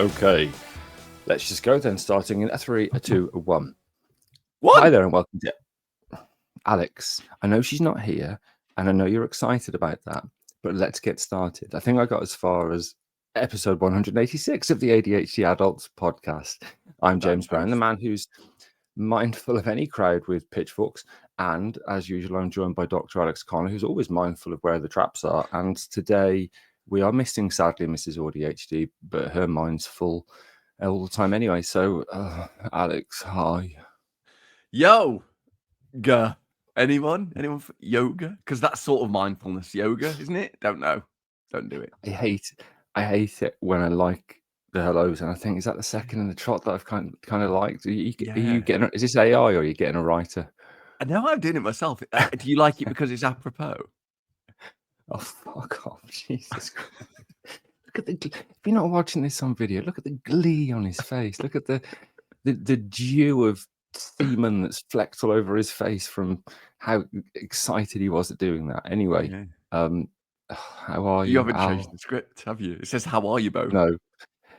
Okay, let's just go then, starting in a 3, a 2, a 1. What? Hi there and welcome to Alex. I know she's not here, and I know you're excited about that, but let's get started. I think I got as far as episode 186 of the ADHD Adults podcast. I'm James Brown, the man who's mindful of any crowd with pitchforks, and as usual, I'm joined by Dr. Alex Connor, who's always mindful of where the traps are, and today we are missing, sadly, Mrs AuDHD, but her mind's full all the time anyway. So, Alex, hi. Yo, anyone for yoga? Because that's sort of mindfulness yoga, isn't it? Don't know. Don't do it. I hate it when I like the hellos, and I think, is that the second in the trot that I've kind of liked? Are you getting? Is this AI or are you getting a writer? No, I'm doing it myself. Do you like it because it's apropos? Oh, fuck off, Jesus Christ. Look at the. If you're not watching this on video, look at the glee on his face. Look at the dew of semen that's flecked all over his face from how excited he was at doing that. Anyway, how are you? You haven't changed the script, have you? It says, "How are you both?" No.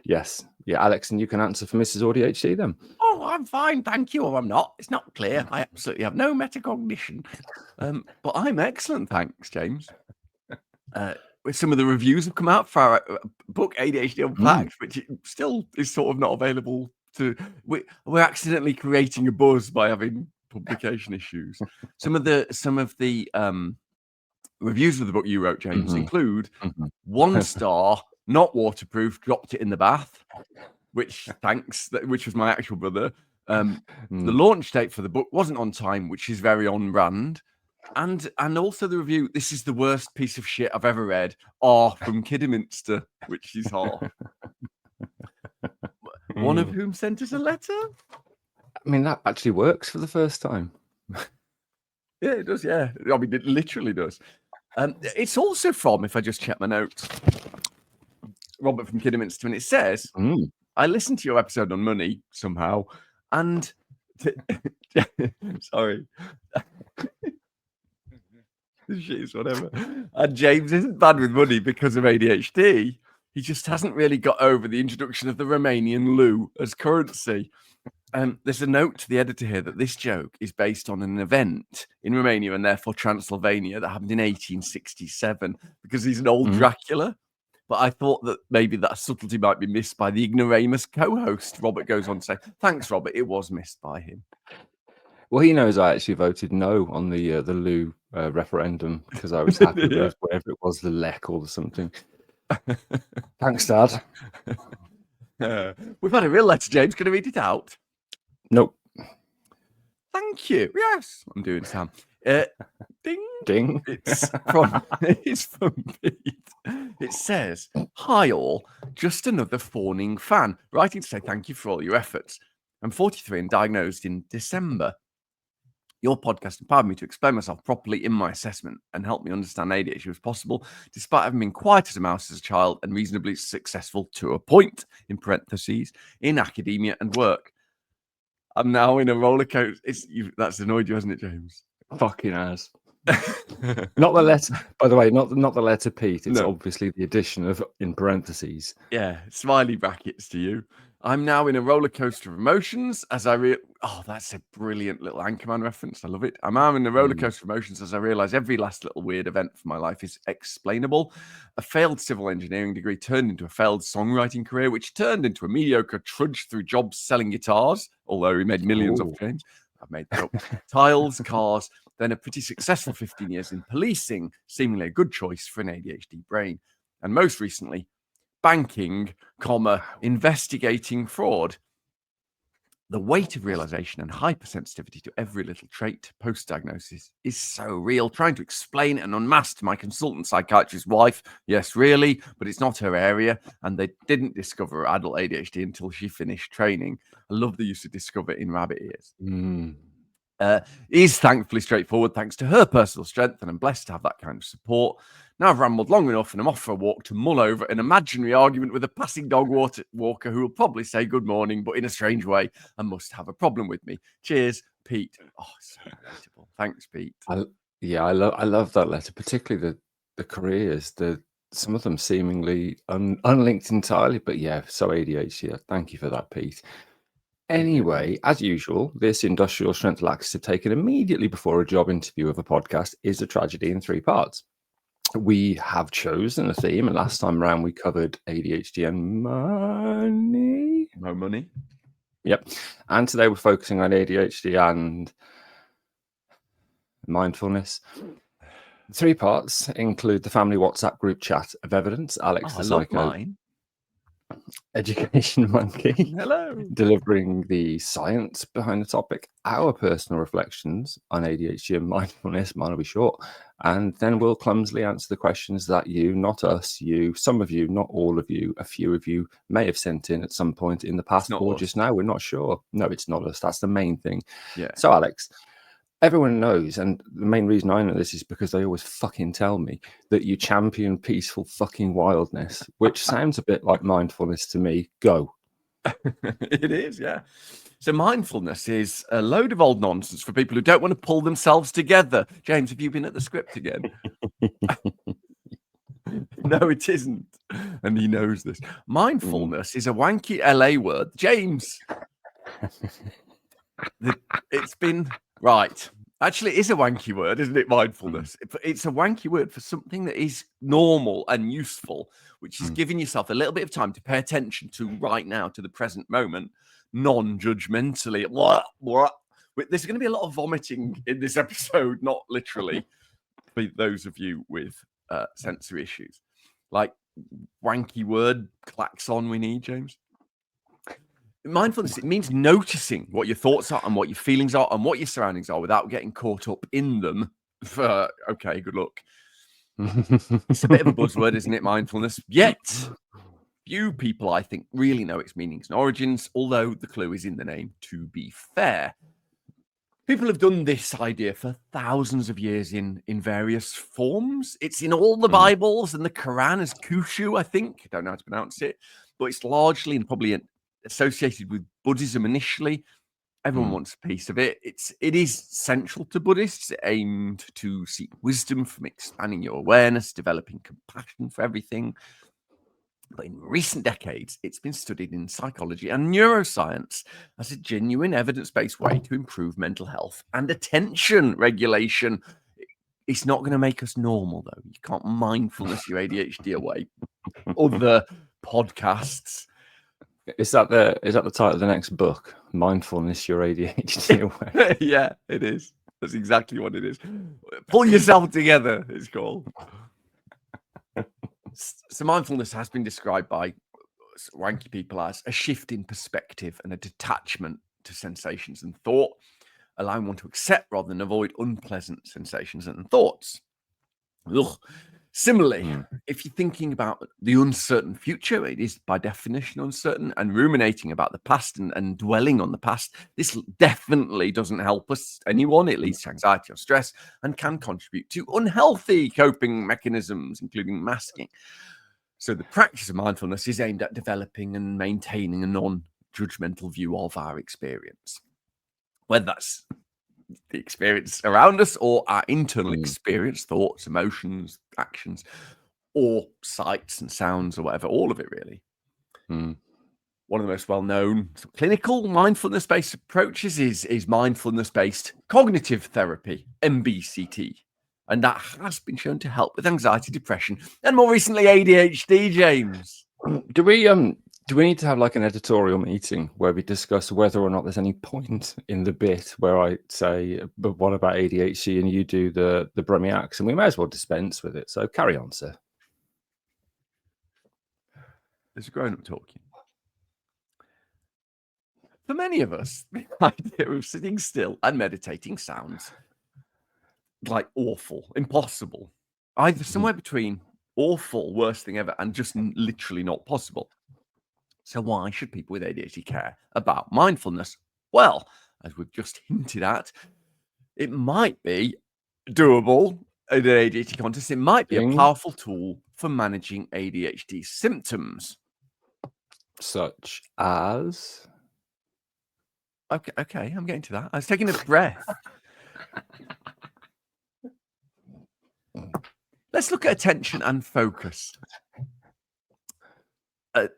Yes. Yeah, Alex, and you can answer for Mrs AuDHD then. Oh, I'm fine, thank you. Or I'm not. It's not clear. I absolutely have no metacognition. But I'm excellent, thanks, James. With some of the reviews have come out for our book ADHD Unpacked, which still is sort of not available to. We're accidentally creating a buzz by having publication issues. Some of the reviews of the book you wrote, James, include 1 star, not waterproof, dropped it in the bath, which was my actual brother. The launch date for the book wasn't on time, which is very on brand. And also the review, this is the worst piece of shit I've ever read, from Kidderminster, which is hard. One of whom sent us a letter. I mean, that actually works for the first time. Yeah, it does, yeah. I mean, it literally does. It's also from, if I just check my notes, Robert from Kidderminster, and it says, I listened to your episode on money somehow, and... Sorry. Shit is whatever. And James isn't bad with money because of ADHD. He just hasn't really got over the introduction of the Romanian leu as currency. There's a note to the editor here that this joke is based on an event in Romania and therefore Transylvania that happened in 1867 because he's an old Dracula. But I thought that maybe that subtlety might be missed by the ignoramus co-host. Robert goes on to say, thanks, Robert. It was missed by him. Well, he knows I actually voted no on the leu referendum because I was happy with whatever it was, the lek or something. Thanks, Dad. We've had a real letter, James. Can I read it out? Nope. Thank you. Yes, I'm doing Sam. Ding. Ding. It's from Pete. It says, hi all, just another fawning fan. Writing to say thank you for all your efforts. I'm 43 and diagnosed in December. Your podcast empowered me to explain myself properly in my assessment and helped me understand ADHD was possible, despite having been quiet as a mouse as a child and reasonably successful to a point, in parentheses, in academia and work. I'm now in a roller coaster. That's annoyed you, hasn't it, James? Fucking ass. Not the letter, by the way, not the letter Pete. It's obviously the addition of in parentheses. Yeah, smiley brackets to you. I'm now in a roller coaster of emotions as I that's a brilliant little Anchorman reference. I love it. I'm now in a roller coaster of emotions as I realize every last little weird event for my life is explainable. A failed civil engineering degree turned into a failed songwriting career, which turned into a mediocre trudge through jobs selling guitars, although he made millions off James. I've made that up. Tiles, cars, then a pretty successful 15 years in policing, seemingly a good choice for an ADHD brain. And most recently, banking, investigating fraud. The weight of realization and hypersensitivity to every little trait post-diagnosis is so real. Trying to explain and unmask to my consultant psychiatrist's wife, yes, really, but it's not her area, and they didn't discover adult ADHD until she finished training. I love the use of discover in rabbit ears. Is thankfully straightforward thanks to her personal strength, and I'm blessed to have that kind of support. Now I've rambled long enough and I'm off for a walk to mull over an imaginary argument with a passing dog walker who will probably say good morning, but in a strange way, and must have a problem with me. Cheers, Pete. Oh, so relatable. Thanks, Pete. I love that letter, particularly the careers, the some of them seemingly unlinked entirely, but yeah, so ADHD. Thank you for that, Pete. Anyway, as usual, this industrial strength laxative taken immediately before a job interview of a podcast is a tragedy in 3 parts. We have chosen a theme, and last time around we covered ADHD and money. No money. Yep. And today we're focusing on ADHD and mindfulness. 3 parts include the family WhatsApp group chat of evidence, Alex the I love Psycho mine. Education Monkey, Hello. delivering the science behind the topic, our personal reflections on ADHD and mindfulness, mine will be short, and then we'll clumsily answer the questions that you, not us, you, some of you, not all of you, a few of you may have sent in at some point in the past or just now. We're not sure. No, it's not us. That's the main thing. Yeah. So, Alex, everyone knows, and the main reason I know this is because they always fucking tell me that you champion peaceful fucking wildness, which sounds a bit like mindfulness to me. Go. It is, yeah. So mindfulness is a load of old nonsense for people who don't want to pull themselves together. James, have you been at the script again? No, it isn't. And he knows this. Mindfulness is a wanky LA word. James, it's been right. Actually, it is a wanky word, isn't it? Mindfulness. It's a wanky word for something that is normal and useful, which is giving yourself a little bit of time to pay attention to right now, to the present moment, non-judgmentally. There's going to be a lot of vomiting in this episode, not literally, for those of you with sensory issues. Like wanky word klaxon we need, James. Mindfulness, it means noticing what your thoughts are and what your feelings are and what your surroundings are without getting caught up in them. Okay, good luck. It's a bit of a buzzword, isn't it, mindfulness? Yet, few people, I think, really know its meanings and origins, although the clue is in the name, to be fair. People have done this idea for thousands of years in various forms. It's in all the Bibles, and the Quran is Kushu, I think. I don't know how to pronounce it, but it's largely and probably associated with Buddhism initially. Everyone wants a piece of it. It is central to Buddhists, aimed to seek wisdom from expanding your awareness, developing compassion for everything. But in recent decades, it's been studied in psychology and neuroscience as a genuine evidence-based way to improve mental health and attention regulation. It's not going to make us normal, though. You can't mindfulness your ADHD away. Other podcasts. Is that the title of the next book? Mindfulness your ADHD away. Yeah, it is. That's exactly what it is. Pull yourself together, it's called. So mindfulness has been described by wanky people as a shift in perspective and a detachment to sensations and thought, allowing one to accept rather than avoid unpleasant sensations and thoughts. Ugh. Similarly, if you're thinking about the uncertain future, it is by definition uncertain, and ruminating about the past and dwelling on the past, this definitely doesn't help anyone. It leads to anxiety or stress and can contribute to unhealthy coping mechanisms, including masking. So the practice of mindfulness is aimed at developing and maintaining a non-judgmental view of our experience, whether that's the experience around us or our internal experience, thoughts, emotions, actions, or sights and sounds or whatever, all of it really. One of the most well-known clinical mindfulness-based approaches is mindfulness-based cognitive therapy, MBCT. And that has been shown to help with anxiety, depression, and more recently ADHD, James. Do we need to have like an editorial meeting where we discuss whether or not there's any point in the bit where I say, but what about ADHD, and you do the Brummie and we may as well dispense with it. So carry on, sir. There's a grown-up talking. For many of us, the idea of sitting still and meditating sounds like awful, impossible, either somewhere between awful, worst thing ever, and just literally not possible. So why should people with ADHD care about mindfulness? Well, as we've just hinted at, it might be doable in an ADHD context. It might be a powerful tool for managing ADHD symptoms. Such as? Okay, I'm getting to that. I was taking a breath. Let's look at attention and focus.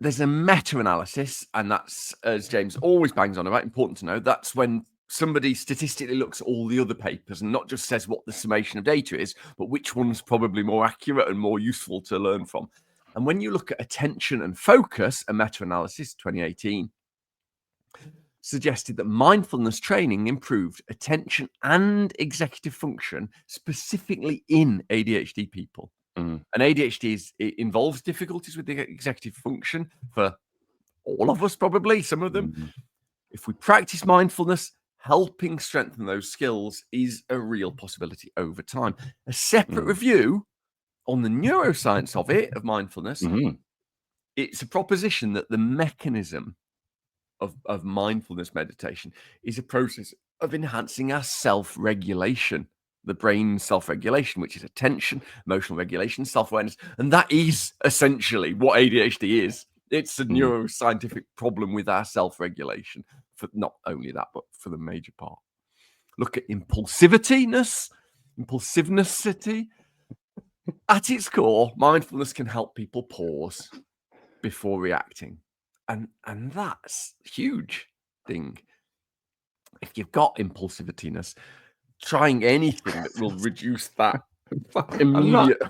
There's a meta-analysis, and that's, as James always bangs on about, important to know, that's when somebody statistically looks at all the other papers and not just says what the summation of data is, but which one's probably more accurate and more useful to learn from. And when you look at attention and focus, a meta-analysis, 2018, suggested that mindfulness training improved attention and executive function, specifically in ADHD people. And ADHD involves difficulties with the executive function for all of us, probably, some of them. If we practice mindfulness, helping strengthen those skills is a real possibility over time. A separate review on the neuroscience of mindfulness, it's a proposition that the mechanism of mindfulness meditation is a process of enhancing our self-regulation, the brain's self-regulation, which is attention, emotional regulation, self-awareness. And that is essentially what ADHD is. It's a neuroscientific problem with our self-regulation. For not only that, but for the major part. Look at impulsiveness. At its core, mindfulness can help people pause before reacting. And that's a huge thing. If you've got impulsiveness, trying anything that will reduce that immediate.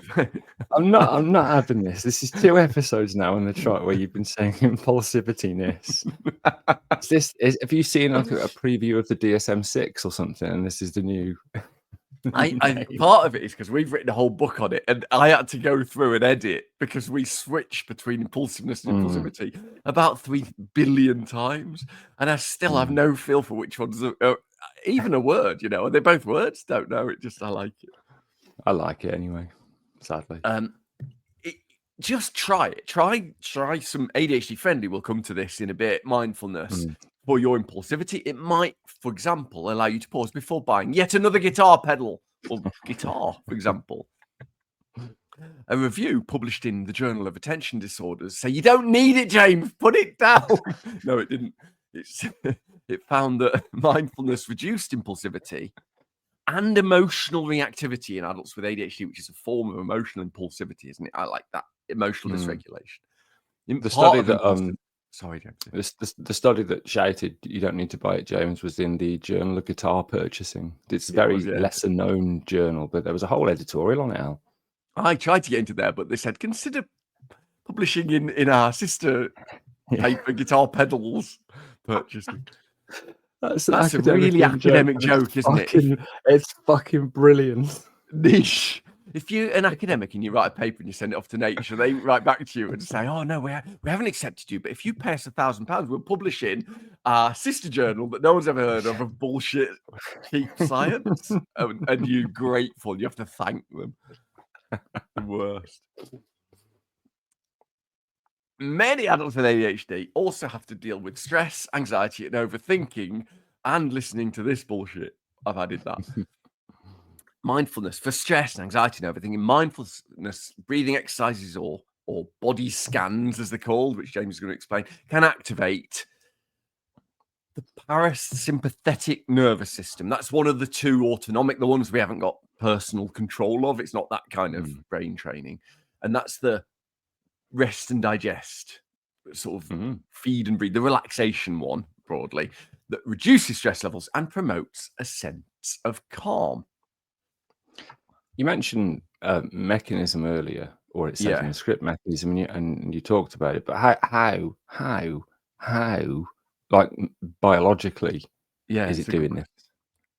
I'm not having this. This is 2 episodes now on the trot where you've been saying impulsiveness. Have you seen like a preview of the DSM-6 or something? And this is the new. Part of it is because we've written a whole book on it, and I had to go through and edit because we switch between impulsiveness and impulsivity about 3 billion times, and I still have no feel for which one's even a word. You know, are they both words? Don't know. I like it. I like it anyway. Sadly, just try it. Try some ADHD friendly. We'll come to this in a bit. Mindfulness. For your impulsivity, it might, for example, allow you to pause before buying yet another guitar pedal or guitar, for example. A review published in the Journal of Attention Disorders say you don't need it, James. Put it down. No, it didn't. It found that mindfulness reduced impulsivity and emotional reactivity in adults with ADHD, which is a form of emotional impulsivity, isn't it? I like that. Emotional dysregulation. The study that Sorry, James. The study that shouted you don't need to buy it, James, was in the Journal of Guitar Purchasing. It's a very lesser known journal, but there was a whole editorial on it, Al. I tried to get into there, but they said consider publishing in our sister paper, Guitar Pedals Purchasing. That's a really academic joke, isn't it? It's fucking brilliant. Niche. If you're an academic and you write a paper and you send it off to Nature, they write back to you and say, "Oh no, we haven't accepted you, but if you pay us £1,000, we'll publish in our sister journal that no one's ever heard of bullshit cheap science." And you're grateful. You have to thank them. The worst. Many adults with ADHD also have to deal with stress, anxiety, and overthinking, and listening to this bullshit. I've added that. Mindfulness for stress and anxiety and everything. In mindfulness, breathing exercises or body scans, as they're called, which James is going to explain, can activate the parasympathetic nervous system. That's one of the 2 autonomic, the ones we haven't got personal control of. It's not that kind of brain training. And that's the rest and digest, sort of feed and breathe, the relaxation one, broadly, that reduces stress levels and promotes a sense of calm. You mentioned mechanism earlier, or it says in the script mechanism, and you talked about it. But how, like biologically, is it doing this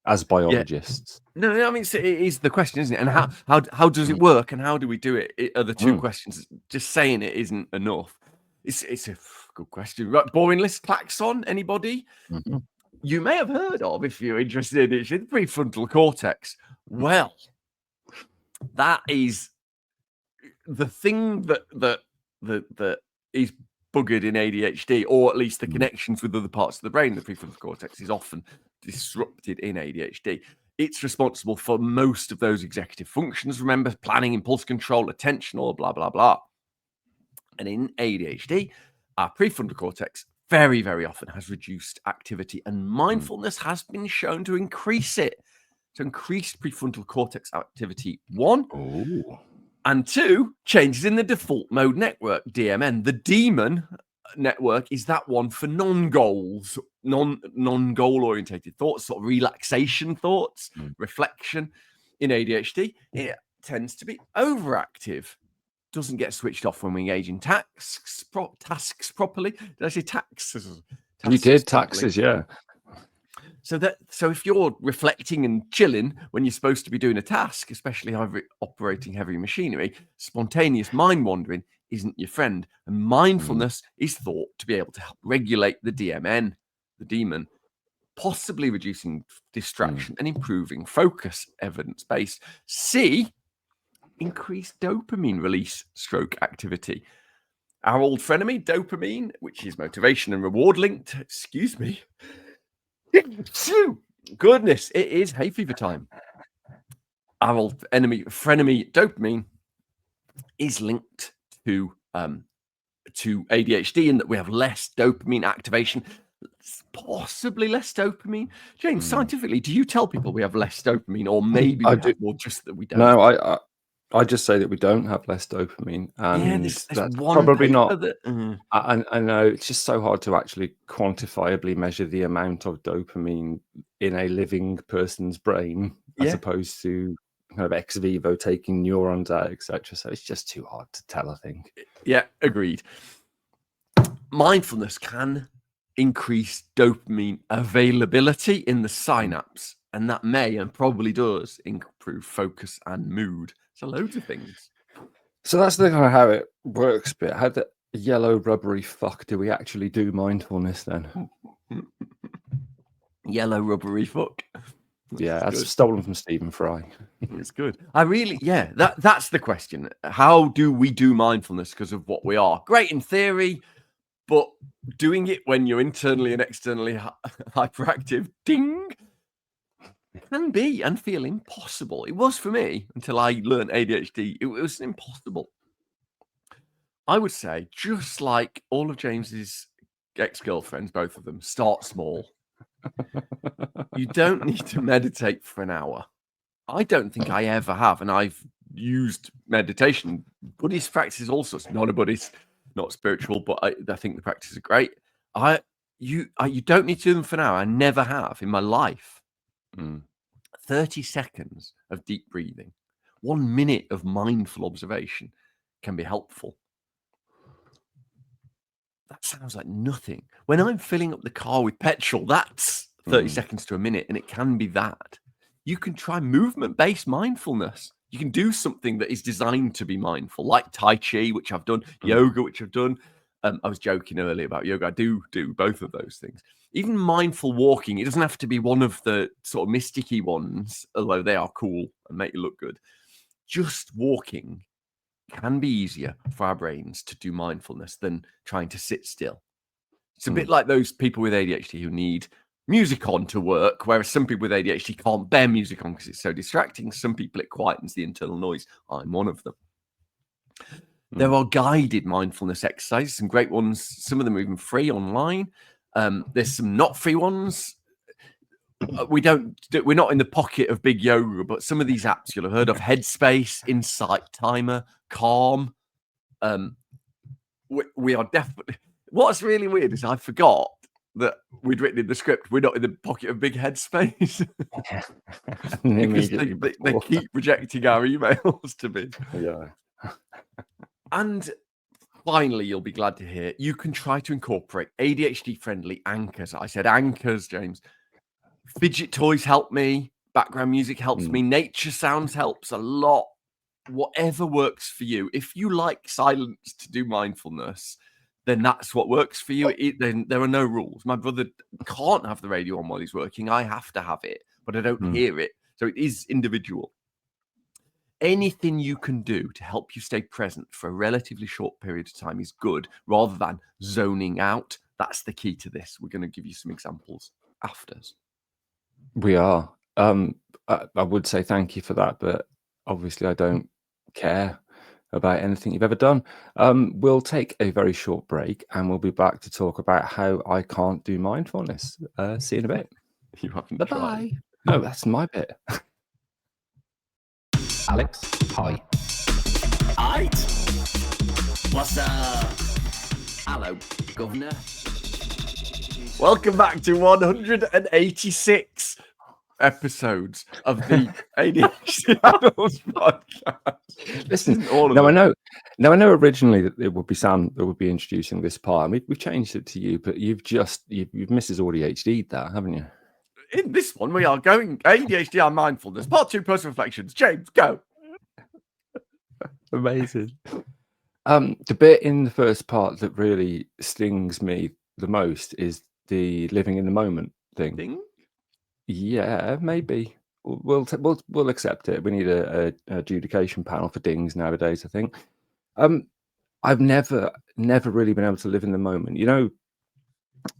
as biologists? No, I mean it is the question, isn't it? And how does it work, and how do we do it? Are the 2 questions. Just saying it isn't enough. It's a good question. Right, boring list. Klaxon. Anybody? You may have heard of, if you're interested in it, the prefrontal cortex. Well, that is the thing that is buggered in ADHD, or at least the connections with other parts of the brain. The prefrontal cortex is often disrupted in ADHD. It's responsible for most of those executive functions. Remember, planning, impulse control, attention, all blah, blah, blah. And in ADHD, our prefrontal cortex very, very often has reduced activity, and mindfulness has been shown to increase it. To increase prefrontal cortex activity, 1, And 2, changes in the default mode network, DMN. The daemon network is that one for non-goals, non-goal orientated thoughts, sort of relaxation thoughts, reflection. In ADHD, it tends to be overactive. Doesn't get switched off when we engage in tasks properly. Did I say taxes? You did taxes, yeah. So if you're reflecting and chilling when you're supposed to be doing a task, especially operating heavy machinery, spontaneous mind wandering isn't your friend. And mindfulness is thought to be able to help regulate the DMN, the demon, possibly reducing distraction and improving focus, evidence-based. C, increased dopamine release / activity. Our old frenemy, dopamine, which is motivation and reward linked, excuse me. Goodness, it is hay fever time. Our old frenemy, dopamine, is linked to ADHD in that we have less dopamine activation, possibly less dopamine. James, scientifically, do you tell people we have less dopamine, or maybe we have more, just that we don't? No, I just say that we don't have less dopamine, and there's that's one probably not. That, I know it's just so hard to actually quantifiably measure the amount of dopamine in a living person's brain, as opposed to kind of ex vivo taking neurons out, etc. So it's just too hard to tell, I think. Yeah, agreed. Mindfulness can increase dopamine availability in the synapse, and that may and probably does improve focus and mood. So loads of things. So that's the kind of how it works bit. How the yellow rubbery fuck do we actually do mindfulness then? Yellow rubbery fuck. That's stolen from Stephen Fry. It's good. That's the question. How do we do mindfulness because of what we are? Great in theory, but doing it when you're internally and externally hyperactive, ding, can be and feel impossible. It was for me until I learned ADHD. It was impossible. I would say, just like all of James's ex-girlfriends, both of them, start small. You don't need to meditate for an hour. I don't think I ever have, and I've used meditation. Buddhist practices also. Not a Buddhist, not spiritual, but I think the practices are great. You don't need to do them for an hour. I never have in my life. 30 seconds of deep breathing, 1 minute of mindful observation can be helpful. That sounds like nothing. When I'm filling up the car with petrol, that's 30 seconds to a minute, and it can be that. You can try movement-based mindfulness. You can do something that is designed to be mindful, like Tai Chi, which I've done, yoga, which I've done. I was joking earlier about yoga. I do both of those things. Even mindful walking, it doesn't have to be one of the sort of mysticky ones, although they are cool and make you look good. Just walking can be easier for our brains to do mindfulness than trying to sit still. It's a bit like those people with ADHD who need music on to work, whereas some people with ADHD can't bear music on because it's so distracting. Some people, it quietens the internal noise. I'm one of them. There are guided mindfulness exercises, some great ones. Some of them are even free online. There's some not free ones. We're not in the pocket of big yoga, but some of these apps you'll have heard of: Headspace, Insight Timer, Calm. We are definitely. What's really weird is I forgot that we'd written in the script we're not in the pocket of big headspace. Because they keep rejecting our emails to me. Yeah. And finally, you'll be glad to hear you can try to incorporate ADHD-friendly anchors. I said anchors, James. Fidget toys help me. Background music helps me. Nature sounds helps a lot. Whatever works for you. If you like silence to do mindfulness, then that's what works for you. Then there are no rules. My brother can't have the radio on while he's working. I have to have it, but I don't hear it. So it is individual. Anything you can do to help you stay present for a relatively short period of time is good, rather than zoning out. That's the key to this. We're going to give you some examples after. We are. I would say thank you for that, but obviously I don't care about anything you've ever done. We'll take a very short break and we'll be back to talk about how I can't do mindfulness. See you in a bit. You haven't Bye-bye. tried. No, that's my bit. Alex, hi. right. What's up? Hello, governor. Welcome back to 186 episodes of the ADHD Adults podcast. Listen, all of now them. I know originally that it would be Sam that would be introducing this part, and we've changed it to you, but you've Mrs AuDHD'd that, haven't you? In this one, we are going ADHD and Mindfulness, part 2, personal reflections. James, go. Amazing. The bit in the first part that really stings me the most is the living in the moment thing. Yeah, maybe we'll accept it. We need a adjudication panel for dings nowadays, I think. I've never really been able to live in the moment. You know,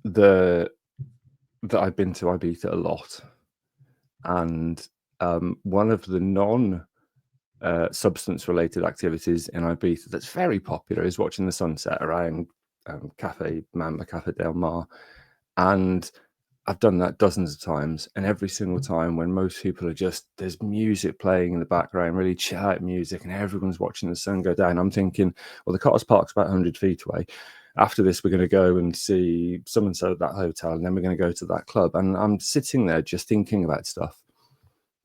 that I've been to Ibiza a lot, and one of the substance related activities in Ibiza that's very popular is watching the sunset around Cafe Mambo, Cafe Del Mar, and I've done that dozens of times, and every single time when most people are there's music playing in the background, really chill out music, and everyone's watching the sun go down, I'm thinking, well, the Cotter's Park's about 100 feet away. After this, we're going to go and see so-and-so at that hotel, and then we're going to go to that club. And I'm sitting there just thinking about stuff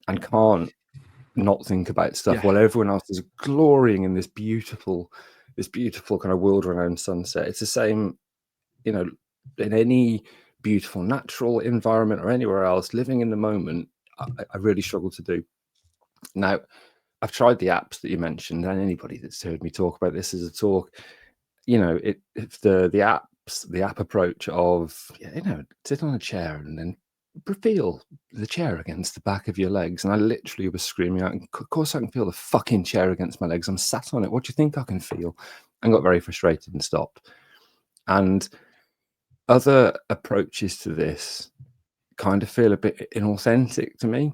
and can't not think about stuff while everyone else is glorying in this beautiful kind of world-renowned sunset. It's the same, in any beautiful natural environment or anywhere else. Living in the moment, I really struggle to do. Now, I've tried the apps that you mentioned, and anybody that's heard me talk about this as a talk, if the app approach of sit on a chair and then feel the chair against the back of your legs, and I literally was screaming out, of course I can feel the fucking chair against my legs, I'm sat on it, what do you think I can feel? And got very frustrated and stopped. And other approaches to this kind of feel a bit inauthentic to me.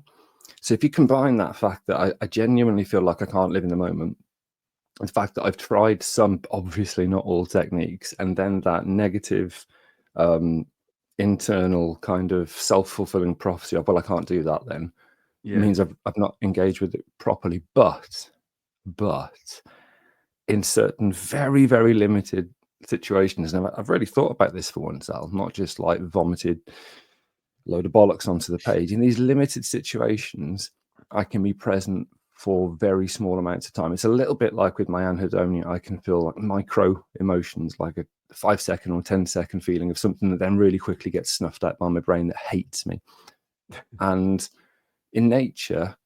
So if you combine that fact that I genuinely feel like I can't live in the moment, the fact that I've tried some, obviously not all techniques, and then that negative internal kind of self-fulfilling prophecy of, well, I can't do that then, means I've not engaged with it properly. But in certain very, very limited situations, and I've really thought about this for once, Al, not just like vomited load of bollocks onto the page. In these limited situations, I can be present for very small amounts of time. It's a little bit like with my anhedonia. I can feel like micro emotions, like a 5-second or 10-second feeling of something that then really quickly gets snuffed out by my brain that hates me. And in nature,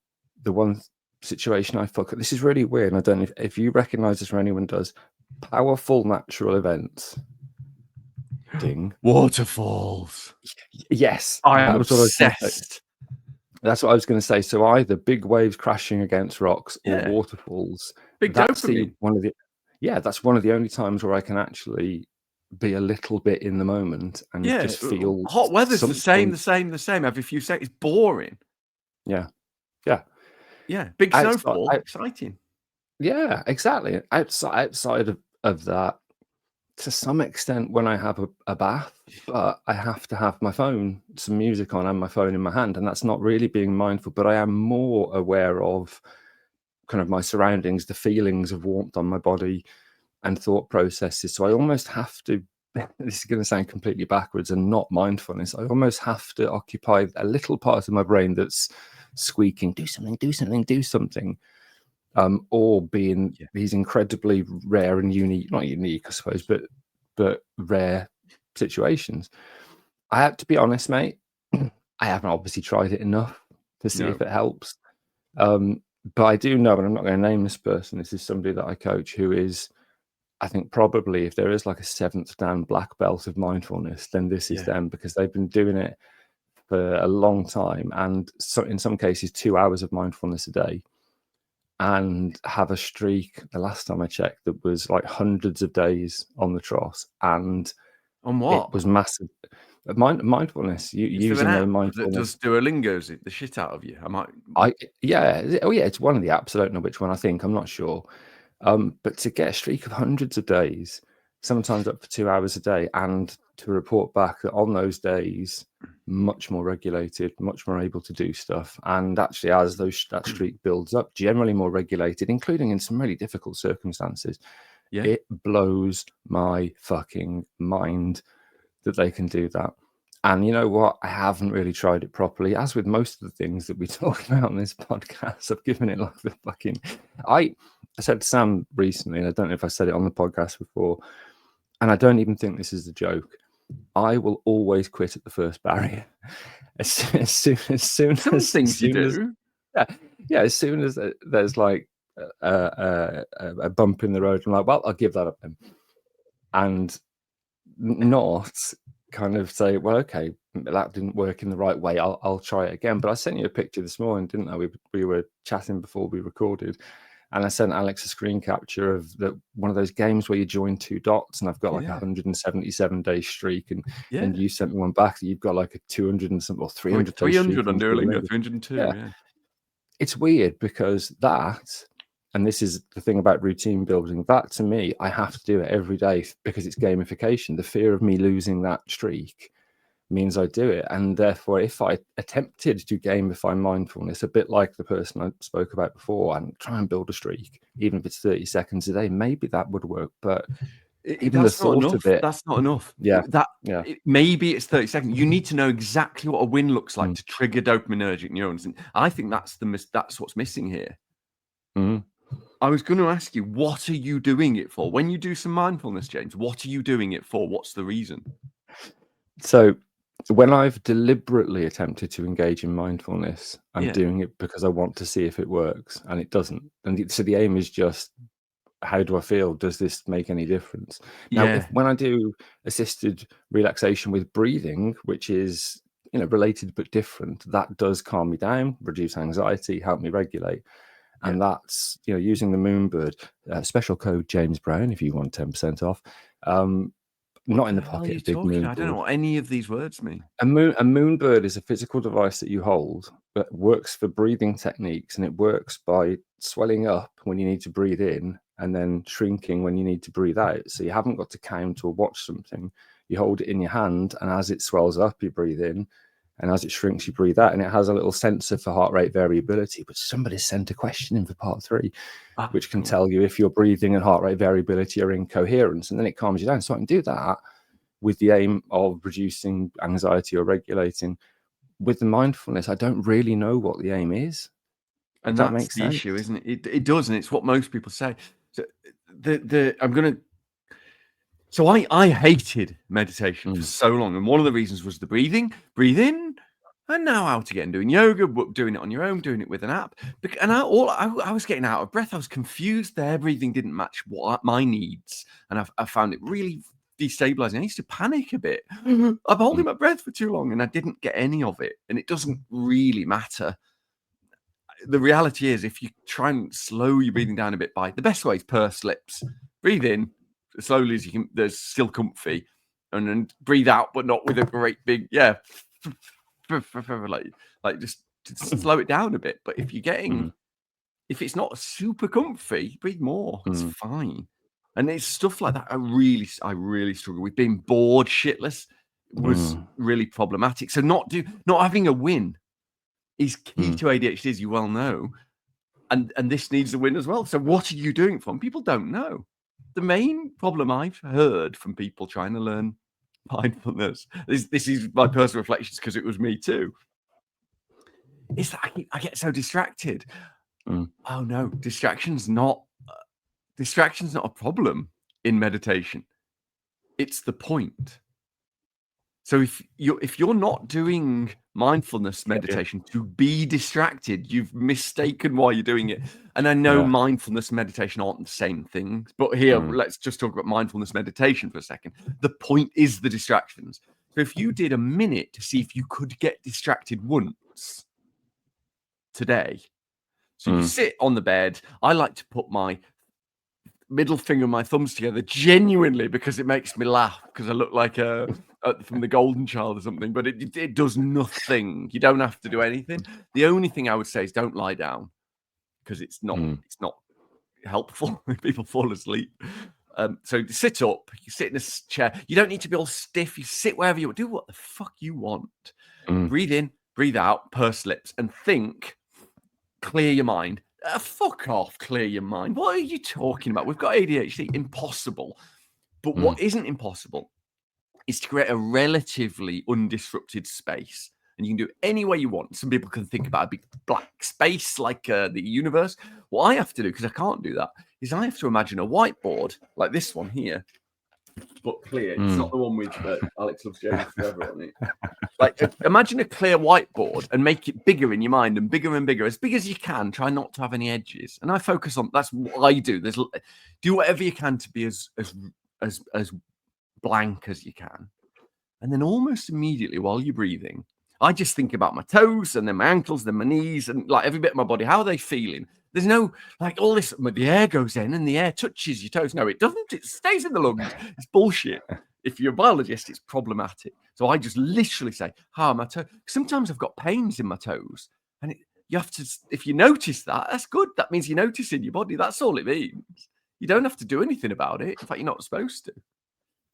the one situation I fuck up, this is really weird, and I don't know if you recognize this or anyone does, powerful natural events. Ding. Waterfalls. Yes. I am obsessed. That's what I was going to say. So either big waves crashing against rocks or waterfalls. That's one of the only times where I can actually be a little bit in the moment and just feel hot weather's the same every few seconds. It's boring. Yeah. Big snowfall, exciting. Yeah, exactly. Outside of that, to some extent, when I have a bath, but I have to have my phone, some music on, and my phone in my hand, and that's not really being mindful. But I am more aware of kind of my surroundings, the feelings of warmth on my body, and thought processes. So I almost have to. This is going to sound completely backwards and not mindfulness. I almost have to occupy a little part of my brain that's squeaking, do something. Or being these incredibly rare and unique, not unique, I suppose, but rare situations. I have to be honest, mate. I haven't obviously tried it enough to see if it helps. But I do know, and I'm not going to name this person, this is somebody that I coach who is, I think probably if there is like a 7th Dan black belt of mindfulness, then this is them, because they've been doing it for a long time, and so in some cases 2 hours of mindfulness a day. And have a streak, the last time I checked, that was like hundreds of days on the trot. And on what? It was massive. Mindfulness. Using their mindfulness. That does Duolingo's the shit out of you. It's one of the apps. I don't know which one. I think I'm not sure. But to get a streak of hundreds of days sometimes up for 2 hours a day, and to report back that on those days, much more regulated, much more able to do stuff. And actually, as that streak builds up, generally more regulated, including in some really difficult circumstances. Yeah. It blows my fucking mind that they can do that. And you know what? I haven't really tried it properly. As with most of the things that we talk about on this podcast, I've given it like the fucking... I said to Sam recently, and I don't know if I said it on the podcast before, and I don't even think this is a joke, I will always quit at the first barrier. As soon Some as things you do. as soon as there's like a bump in the road, I'm like, well, I'll give that up then. And not kind of say, well, okay, that didn't work in the right way, I'll try it again. But I sent you a picture this morning, didn't I? We were chatting before we recorded, and I sent Alex a screen capture of one of those games where you join 2 dots, and I've got like a 177-day streak, and you sent me one back that you've got like a 200 and something or 300 300 on Duolingo, 302. Yeah. It's weird because that, and this is the thing about routine building, that to me, I have to do it every day because it's gamification. The fear of me losing that streak means I do it. And therefore, if I attempted to gamify mindfulness, a bit like the person I spoke about before, and try and build a streak, even if it's 30 seconds a day, maybe that would work. But even the thought of it, that's not enough. Yeah. Maybe it's 30 seconds. You need to know exactly what a win looks like to trigger dopaminergic neurons. And I think that's what's missing here. I was going to ask you, what are you doing it for? When you do some mindfulness, James, what are you doing it for? What's the reason? So when I've deliberately attempted to engage in mindfulness, I'm doing it because I want to see if it works, and it doesn't. And so the aim is just, how do I feel? Does this make any difference? Now, when I do assisted relaxation with breathing, which is, related but different, that does calm me down, reduce anxiety, help me regulate. And that's, using the Moonbird, special code James Brown if you want 10% off. Not in the pocket. Big Moonbird. I don't know what any of these words mean. A Moonbird is a physical device that you hold that works for breathing techniques, and it works by swelling up when you need to breathe in and then shrinking when you need to breathe out. So you haven't got to count or watch something. You hold it in your hand, and as it swells up, you breathe in, and as it shrinks, you breathe out. And it has a little sensor for heart rate variability. But somebody sent a question in for part 3, which can tell you if your breathing and heart rate variability are in coherence, and then it calms you down. So I can do that with the aim of reducing anxiety or regulating. With the mindfulness, I don't really know what the aim is. And that's the issue, isn't it? It does, and it's what most people say. So So I hated meditation for so long, and one of the reasons was the breathing. Breathe in, and now out again, doing yoga, doing it on your own, doing it with an app. And I was getting out of breath. I was confused. Their breathing didn't match my needs, and I found it really destabilizing. I used to panic a bit. I'm holding my breath for too long, and I didn't get any of it. And it doesn't really matter. The reality is, if you try and slow your breathing down a bit, the best way is pursed lips. Breathe in as slowly as you can. There's still comfy, and then breathe out, but not with a great big like just slow it down a bit. But if you're getting, if it's not super comfy, breathe more. It's fine. And it's stuff like that. I really struggle with. Being bored shitless was really problematic. So not having a win is key to ADHD, as you well know. And this needs a win as well. So what are you doing for them? People don't know. The main problem I've heard from people trying to learn mindfulness, this is my personal reflections because it was me too, is that I get so distracted. Oh no, distraction's not a problem in meditation. It's the point. So if you're not doing mindfulness meditation to be distracted, you've mistaken why you're doing it. And I know mindfulness meditation aren't the same things, but here let's just talk about mindfulness meditation for a second. The point is the distractions. So if you did a minute to see if you could get distracted once today, so you sit on the bed. I like to put my middle finger and my thumbs together genuinely because it makes me laugh, because I look like from the Golden Child or something, but it does nothing. You don't have to do anything. The only thing I would say is don't lie down, because it's not helpful if people fall asleep. So sit up, you sit in a chair. You don't need to be all stiff. You sit wherever you want. Do what the fuck you want. Breathe in, breathe out, purse lips, and think. Clear your mind. Fuck off, clear your mind. What are you talking about? We've got ADHD. Impossible. But what isn't impossible is to create a relatively undisrupted space. And you can do it any way you want. Some people can think about a big black space like the universe. What I have to do, because I can't do that, is I have to imagine a whiteboard like this one here, but clear. It's not the one with Alex Loves Jamie Forever on it. Like, imagine a clear whiteboard and make it bigger in your mind and bigger, as big as you can. Try not to have any edges. And I focus on, that's what I do. Do whatever you can to be as blank as you can. And then almost immediately while you're breathing, I just think about my toes and then my ankles, then my knees, and like every bit of my body. How are they feeling? There's no, like, all this, the air goes in and the air touches your toes. No, it doesn't. It stays in the lungs. It's bullshit. If you're a biologist, it's problematic. So I just literally say, how are my toes? Sometimes I've got pains in my toes. And you have to, if you notice that, that's good. That means you're noticing your body. That's all it means. You don't have to do anything about it. In fact, you're not supposed to.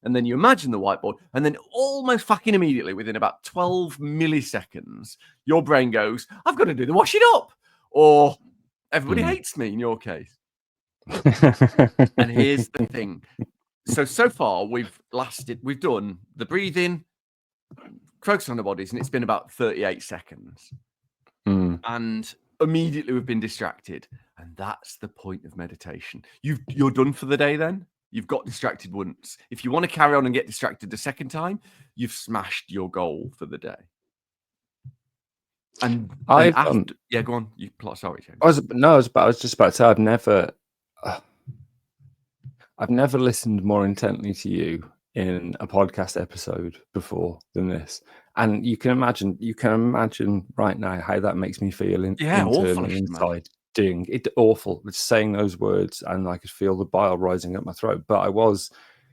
And then you imagine the whiteboard, and then almost fucking immediately, within about 12 milliseconds, your brain goes, I've got to do the washing up, or everybody hates me in your case. And here's the thing. So far, we've done the breathing, focus on the bodies, and it's been about 38 seconds. And immediately we've been distracted. And that's the point of meditation. You're done for the day then. You've got distracted once. If you want to carry on and get distracted the second time, you've smashed your goal for the day. And yeah, go on. You plot. Sorry, James. I was just about to say I've never listened more intently to you in a podcast episode before than this. And you can imagine right now how that makes me feel internally inside. It awful. It's saying those words, and I could feel the bile rising up my throat. But I was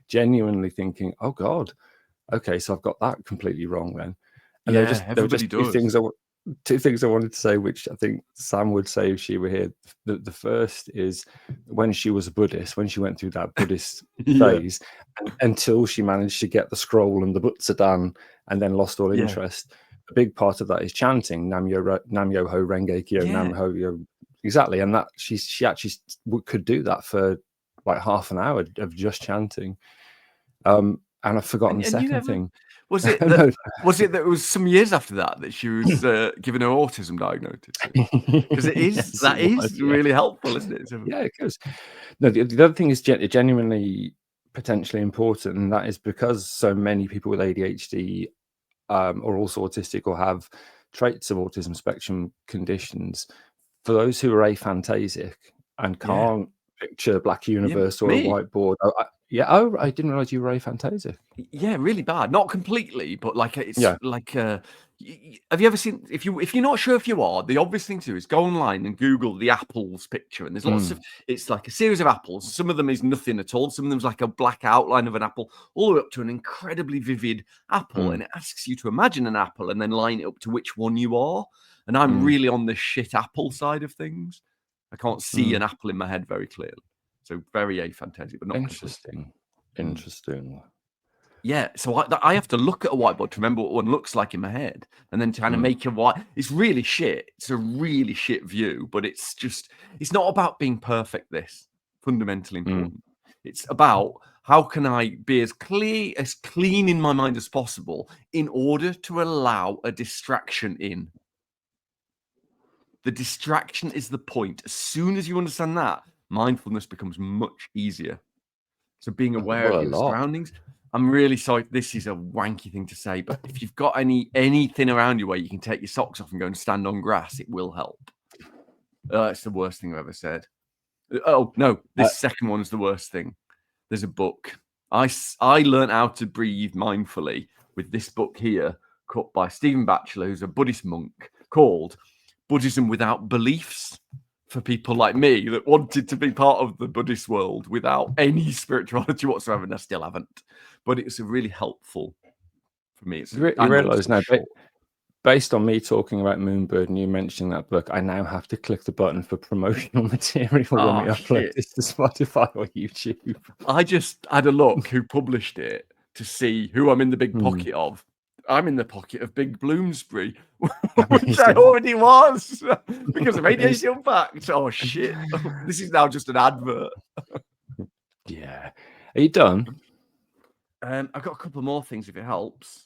genuinely thinking, "Oh God, okay, so I've got that completely wrong then." And there were just two things I wanted to say, which I think Sam would say if she were here. The first is when she was a Buddhist, when she went through that Buddhist phase, until she managed to get the scroll and the Butsudan, and then lost all interest. A big part of that is chanting Nam Yo Ho Renge Kyo, Nam Ho Yo. Exactly, and that she actually could do that for like half an hour of just chanting. And I've forgotten the second thing. Was it that it was some years after that she was given her autism diagnosis? Because it is really helpful, isn't it? Yeah, it goes. No, the other thing is genuinely potentially important, and that is because so many people with ADHD are also autistic or have traits of autism spectrum conditions. For those who are aphantasic and can't picture Black Universe or a whiteboard, I didn't realize you were aphantasic. Yeah, really bad. Not completely, but like it's like. Have you ever seen? If you're not sure if you are, the obvious thing to do is go online and Google the apples picture, and there's lots of. It's like a series of apples. Some of them is nothing at all. Some of them's like a black outline of an apple, all the way up to an incredibly vivid apple, and it asks you to imagine an apple and then line it up to which one you are. And I'm really on the shit apple side of things. I can't see an apple in my head very clearly. So very aphantasic, but not interesting. Yeah, so I have to look at a whiteboard to remember what one looks like in my head, and then to kind of make a white. It's really shit. It's a really shit view, but it's not about being perfect. This fundamentally important. It's about how can I be as clean in my mind as possible in order to allow a distraction in. The distraction is the point. As soon as you understand that, mindfulness becomes much easier. So being aware of your surroundings. I'm really sorry. This is a wanky thing to say, but if you've got anything around you where you can take your socks off and go and stand on grass, it will help. It's the worst thing I've ever said. Oh no, this second one is the worst thing. There's a book. I learned how to breathe mindfully with this book here, cut by Stephen Batchelor, who's a Buddhist monk, called Buddhism Without Beliefs, for people like me that wanted to be part of the Buddhist world without any spirituality whatsoever, and I still haven't. But it's really helpful for me. You realise now, based on me talking about Moonbird and you mentioning that book, I now have to click the button for promotional material when we upload shit. this to Spotify or YouTube. I just had a look who published it to see who I'm in the big pocket of. I'm in the pocket of Big Bloomsbury, which I already was because of ADHD Unpacked. Oh, shit. This is now just an advert. Yeah. Are you done? I've got a couple more things if it helps.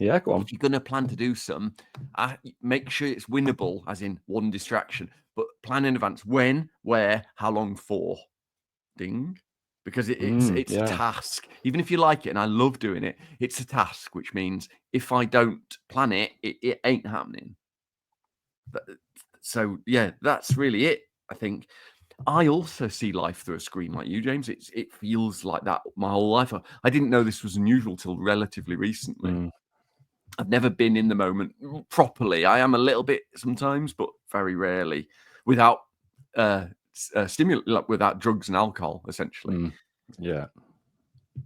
Yeah, go on. If you're going to plan to do some, make sure it's winnable, as in one distraction, but plan in advance when, where, how long for. Ding. Because it's a task. Even if you like it, and I love doing it, it's a task, which means if I don't plan it, it ain't happening. So, yeah, that's really it, I think. I also see life through a screen like you, James. It feels like that my whole life. I didn't know this was unusual till relatively recently. I've never been in the moment properly. I am a little bit sometimes, but very rarely without stimulant, like without drugs and alcohol, essentially. Yeah.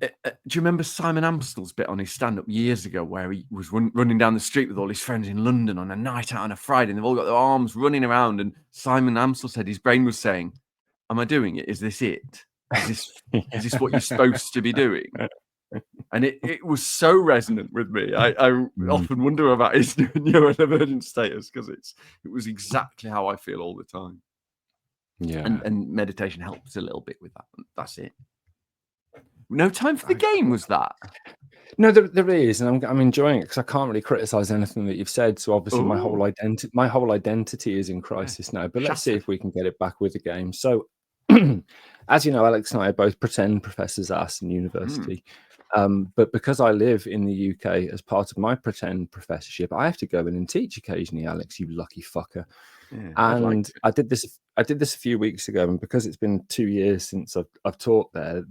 Do you remember Simon Amstel's bit on his stand-up years ago where he was running down the street with all his friends in London on a night out on a Friday, and they've all got their arms running around, and Simon Amstel said his brain was saying, am I doing it? Is this it? Is this what you're supposed to be doing? And it was so resonant with me. I often wonder about his neurodivergent status because it was exactly how I feel all the time. Yeah. And meditation helps a little bit with that. That's it. No time for the game, was that? No, there is, and I'm enjoying it because I can't really criticize anything that you've said. So obviously, my whole identity is in crisis now. But let's see if we can get it back with the game. So, as you know, Alex and I are both pretend professors at Aston University. But because I live in the UK as part of my pretend professorship, I have to go in and teach occasionally. Alex, you lucky fucker. Yeah, and I did this a few weeks ago, and because it's been 2 years since I've taught there,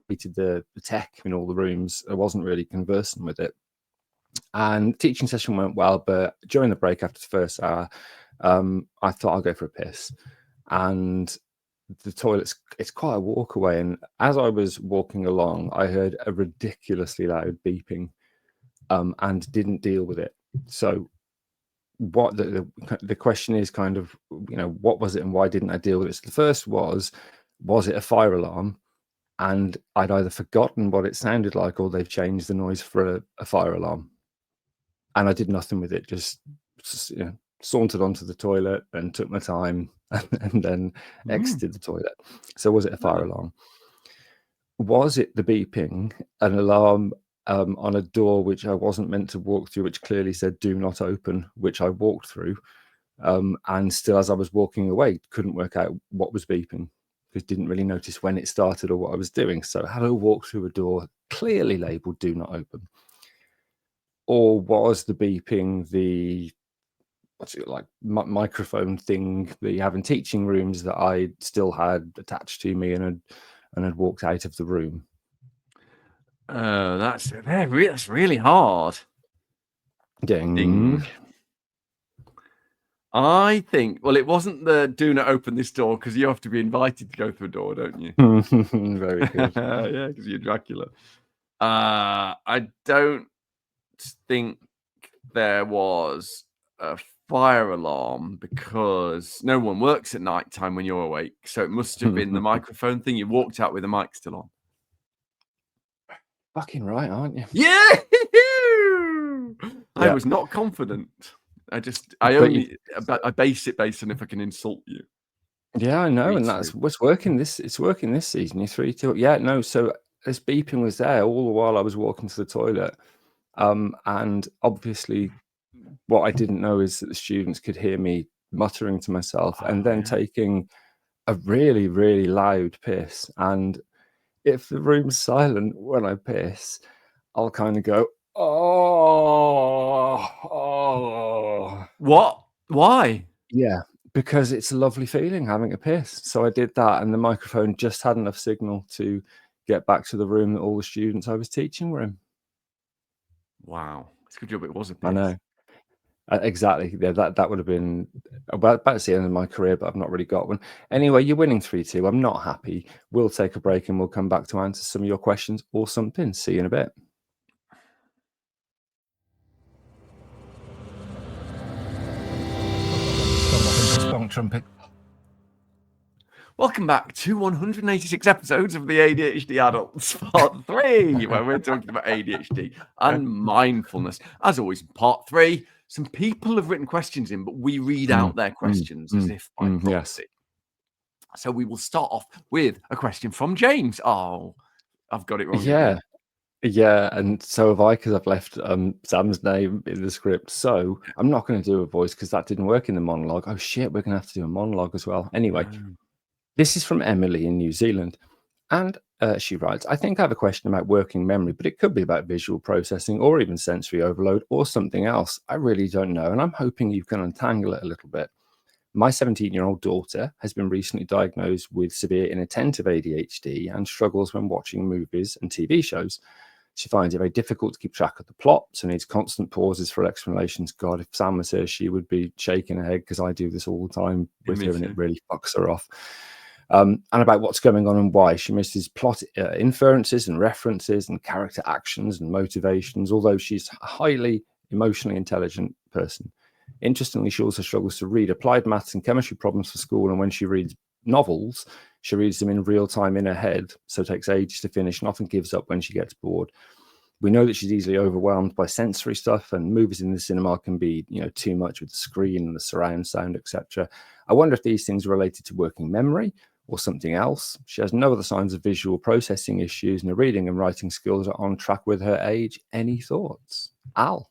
hated the tech in all the rooms. I wasn't really conversant with it, and teaching session went well. But during the break after the first hour, I thought I'll go for a piss, and the toilet's it's quite a walk away. And as I was walking along, I heard a ridiculously loud beeping, and didn't deal with it. So what the question is kind of, what was it and why didn't I deal with it? So the first was it a fire alarm? And I'd either forgotten what it sounded like or they've changed the noise for a fire alarm. And I did nothing with it, just sauntered onto the toilet and took my time and then exited the toilet. So was it a fire alarm? Was it the beeping, an alarm on a door which I wasn't meant to walk through, which clearly said do not open, which I walked through, and still as I was walking away couldn't work out what was beeping because didn't really notice when it started or what I was doing. So had I walked through a door clearly labeled do not open? Or was the beeping the microphone thing that you have in teaching rooms that I still had attached to me and had walked out of the room? That's really hard. Ding. I think, well, it wasn't the do not open this door because you have to be invited to go through a door, don't you? Very good. Yeah, because you're Dracula. I don't think there was a fire alarm because no one works at night time when you're awake. So it must have been the microphone thing. You walked out with the mic still on. Fucking right, aren't you? Yeah. I was not confident. I base it based on if I can insult you. Yeah, I know, and that's what's working. It's working this season. You're 3-2. Yeah, no. So this beeping was there all the while I was walking to the toilet, and obviously, what I didn't know is that the students could hear me muttering to myself and then taking a really, really loud piss. And if the room's silent when I piss, I'll kind of go, oh. What? Why? Yeah, because it's a lovely feeling having a piss. So I did that, and the microphone just had enough signal to get back to the room that all the students I was teaching were in. Wow, it's a good job it was a piss. I know. Exactly. Yeah, that would have been about the end of my career, but I've not really got one. Anyway, you're winning 3-2. I'm not happy. We'll take a break and we'll come back to answer some of your questions or something. See you in a bit. Long trumpet. Welcome back to 186 episodes of the ADHD Adults, Part 3, where we're talking about ADHD and mindfulness. As always, Part 3, some people have written questions in, but we read out their questions as if by proxy. Yes. So we will start off with a question from James. Oh, I've got it wrong. Yeah. Yeah, and so have I, because I've left Sam's name in the script. So I'm not going to do a voice because that didn't work in the monologue. Oh, shit, we're going to have to do a monologue as well. Anyway, this is from Emily in New Zealand. And she writes, I think I have a question about working memory, but it could be about visual processing or even sensory overload or something else. I really don't know. And I'm hoping you can untangle it a little bit. My 17-year-old daughter has been recently diagnosed with severe inattentive ADHD and struggles when watching movies and TV shows. She finds it very difficult to keep track of the plot, so needs constant pauses for explanations. God, if Sam was here, she would be shaking her head because I do this all the time with her and it really fucks her off. And about what's going on and why. She misses plot inferences and references and character actions and motivations, although she's a highly emotionally intelligent person. Interestingly, she also struggles to read applied maths and chemistry problems for school, and when she reads novels, she reads them in real time in her head, so it takes ages to finish and often gives up when she gets bored. We know that she's easily overwhelmed by sensory stuff, and movies in the cinema can be, too much with the screen and the surround sound, etc. I wonder if these things are related to working memory or something else. She has no other signs of visual processing issues, and her reading and writing skills are on track with her age. Any thoughts? Al?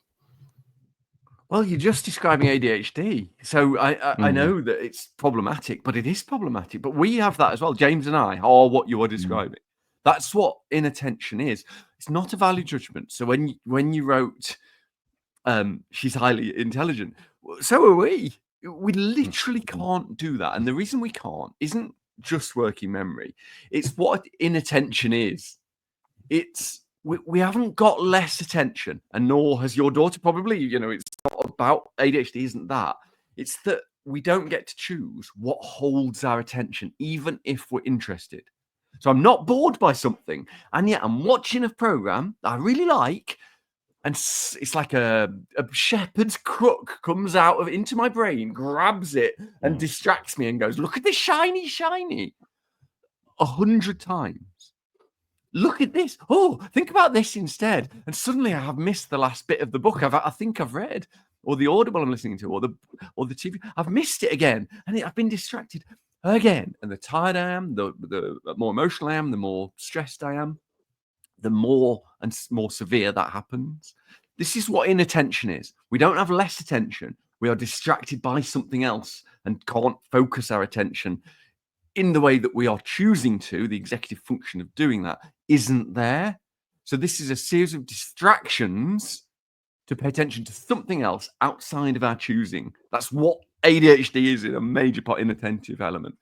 Well, you're just describing ADHD. So I know that it's problematic, but it is problematic. But we have that as well. James and I are what you are describing. That's what inattention is. It's not a value judgment. So when you wrote she's highly intelligent, so are we. We literally can't do that. And the reason we can't isn't just working memory. It's what inattention is. It's we haven't got less attention, and nor has your daughter probably. It's not about ADHD, isn't that? It's that we don't get to choose what holds our attention, even if we're interested. So I'm not bored by something, and yet I'm watching a program that I really like, and it's like a shepherd's crook comes out into my brain, grabs it, and distracts me, and goes, "Look at this shiny, shiny," 100 times. Look at this. Oh, think about this instead. And suddenly I have missed the last bit of the book I think I've read, or the Audible I'm listening to, or the TV. I've missed it again, and I've been distracted again. And the tired I am, the more emotional I am, the more stressed I am, the more severe that happens. This is what inattention is. We don't have less attention. We are distracted by something else and can't focus our attention in the way that we are choosing to. The executive function of doing that isn't there. So this is a series of distractions to pay attention to something else outside of our choosing. That's what ADHD is in a major part, inattentive element.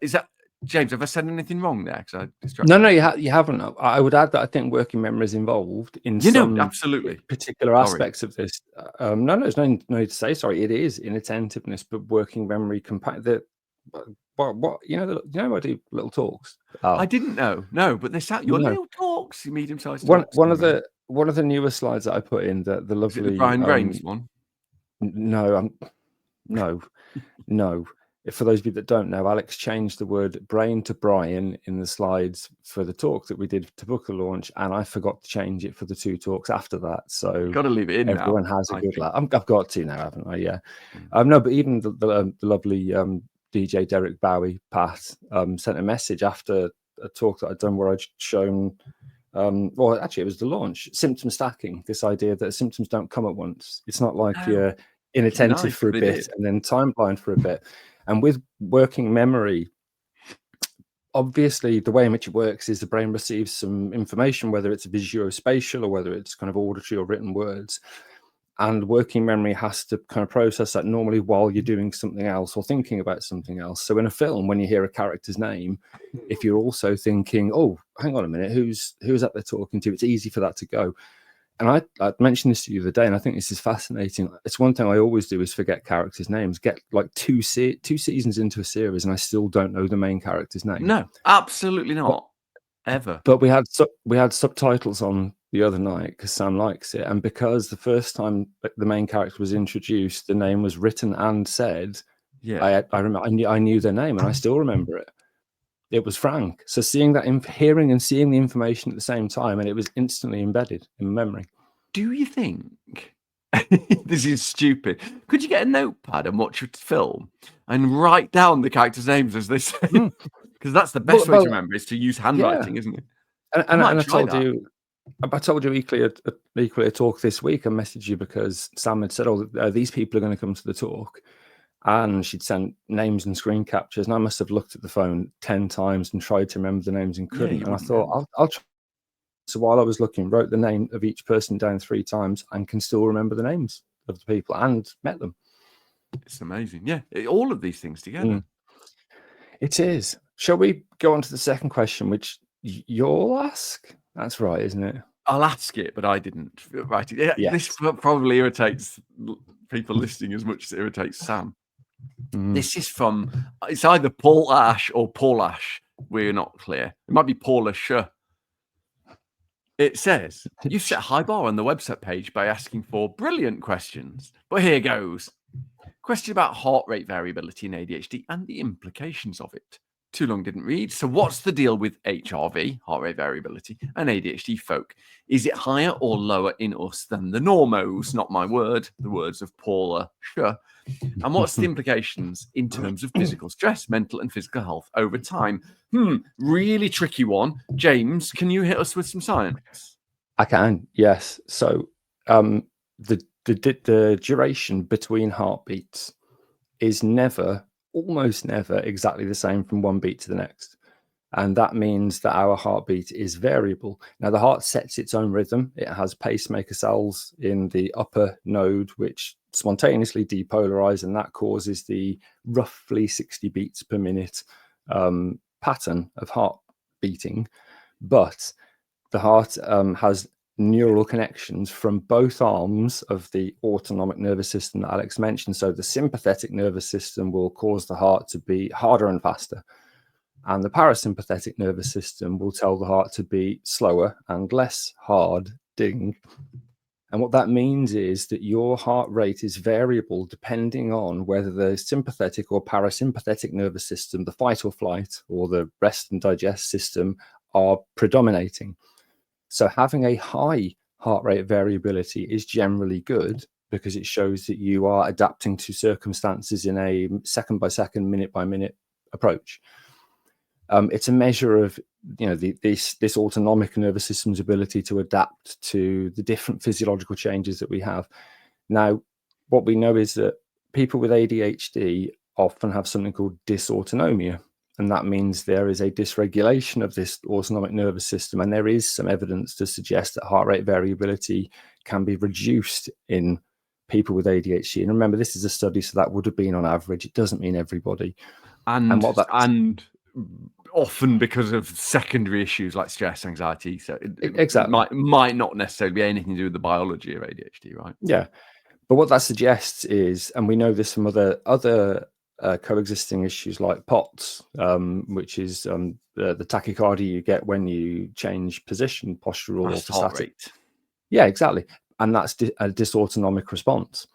Is that, James, have I said anything wrong there? Because I distracted. No, you haven't. I would add that I think working memory is involved in some absolutely particular aspects of this. No, there's no need to say sorry. It is inattentiveness, but working memory what I do little talks. I didn't know. No, but they sat your little talks, medium-sized talks. One of the newer slides that I put in, the lovely the Brian Grains one. No. For those of you that don't know, Alex changed the word brain to Brian in the slides for the talk that we did to book the launch, and I forgot to change it for the 2 talks after that. So you've got to leave it in. Everyone now. has a good laugh. I've got to now, haven't I? Yeah. No, but even the lovely DJ Derek Bowie, Pat, sent a message after a talk that I'd done where I'd shown, well, actually it was the launch, symptom stacking, this idea that symptoms don't come at once. It's not like you're inattentive for a bit and then time blind for a bit. And with working memory, obviously the way in which it works is the brain receives some information, whether it's visuospatial or whether it's kind of auditory or written words. And working memory has to kind of process that normally while you're doing something else or thinking about something else. So in a film, when you hear a character's name, if you're also thinking, oh, hang on a minute, who's that they're talking to? It's easy for that to go. And I mentioned this to you the other day, and I think this is fascinating. It's one thing I always do is forget characters' names. Get like two seasons into a series, and I still don't know the main character's name. No, absolutely not. Ever. But we had subtitles on the other night because Sam likes it, and because the first time the main character was introduced, the name was written and said Yeah. I remember I knew their name, and I still remember it. It was Frank. So seeing that, hearing and seeing the information at the same time, and it was instantly embedded in memory. Do you think this is stupid? Could you get a notepad and watch a film and write down the characters' names as they say? Because that's the best way to remember, is to use handwriting, isn't it? And I told you equally a talk this week. I messaged you because Sam had said, "Oh, these people are going to come to the talk," and she'd sent names and screen captures, and I must have looked at the phone 10 times and tried to remember the names and couldn't. And I thought, I'll try. So while I was looking, wrote the name of each person down 3 times and can still remember the names of the people and met them. It's amazing. Yeah, all of these things together. It is. Shall we go on to the second question, which you'll ask? That's right, isn't it? I'll ask it, but I didn't write it. Yes. This probably irritates people listening as much as it irritates Sam. This is from, it's either Paul Ash or Paul Ash. We're not clear. It might be Paul Ash. It says, you set a high bar on the website page by asking for brilliant questions. But here goes. Question about heart rate variability in ADHD and the implications of it. Too long didn't read. So what's the deal with HRV, heart rate variability, and ADHD folk? Is it higher or lower in us than the normos? Not my word, the words of Paula Scher. And what's the implications in terms of physical stress, mental and physical health over time? Really tricky one. James, can you hit us with some science? I can, yes. So the duration between heartbeats is almost never exactly the same from one beat to the next. And that means that our heartbeat is variable. Now, the heart sets its own rhythm. It has pacemaker cells in the upper node, which spontaneously depolarize, and that causes the roughly 60 beats per minute pattern of heart beating. But the heart has neural connections from both arms of the autonomic nervous system that Alex mentioned. So the sympathetic nervous system will cause the heart to beat harder and faster, and the parasympathetic nervous system will tell the heart to beat slower and less hard ding. And what that means is that your heart rate is variable depending on whether the sympathetic or parasympathetic nervous system, the fight or flight, or the rest and digest system are predominating. So having a high heart rate variability is generally good because it shows that you are adapting to circumstances in a second by second, minute by minute approach. It's a measure of, this autonomic nervous system's ability to adapt to the different physiological changes that we have. Now, what we know is that people with ADHD often have something called dysautonomia. And that means there is a dysregulation of this autonomic nervous system. And there is some evidence to suggest that heart rate variability can be reduced in people with ADHD. And remember, this is a study, so that would have been on average. It doesn't mean everybody. And often because of secondary issues like stress, anxiety. So it might not necessarily be anything to do with the biology of ADHD, right? Yeah. But what that suggests is, and we know this from other coexisting issues like POTS, which is the tachycardia you get when you change position, postural orthostatic. Yeah, exactly. And that's a dysautonomic response.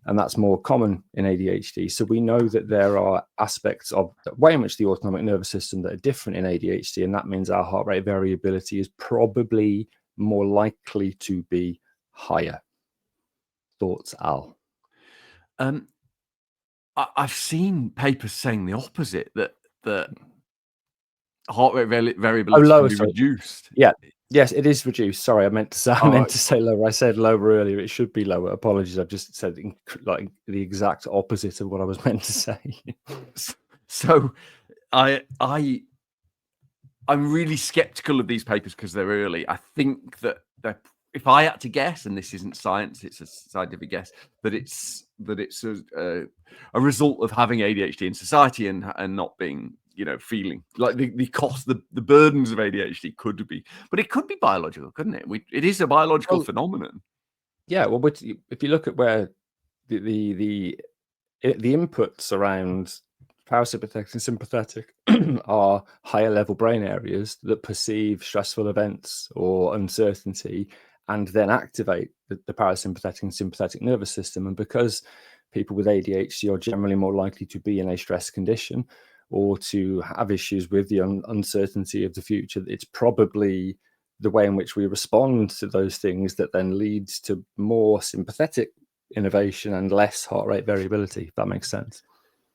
And that's more common in ADHD. So we know that there are aspects of the way in which the autonomic nervous system that are different in ADHD. And that means our heart rate variability is probably more likely to be higher. Thoughts, Al? I've seen papers saying the opposite, that heart rate variability can be reduced. Yeah. Yes, it is reduced. Sorry, I meant to say lower. I said lower earlier. It should be lower. Apologies. I've just said like the exact opposite of what I was meant to say. So I'm really skeptical of these papers because they're early. I think that if I had to guess, and this isn't science, it's a scientific guess, that it's a result of having ADHD in society and not being, feeling like the cost, the burdens of ADHD could be, but it could be biological, couldn't it? It is a biological phenomenon. Yeah. Well, if you look at where the inputs around parasympathetic and sympathetic are higher level brain areas that perceive stressful events or uncertainty and then activate the parasympathetic and sympathetic nervous system. And because people with ADHD are generally more likely to be in a stress condition or to have issues with the uncertainty of the future. It's probably the way in which we respond to those things that then leads to more sympathetic innovation and less heart rate variability, if that makes sense.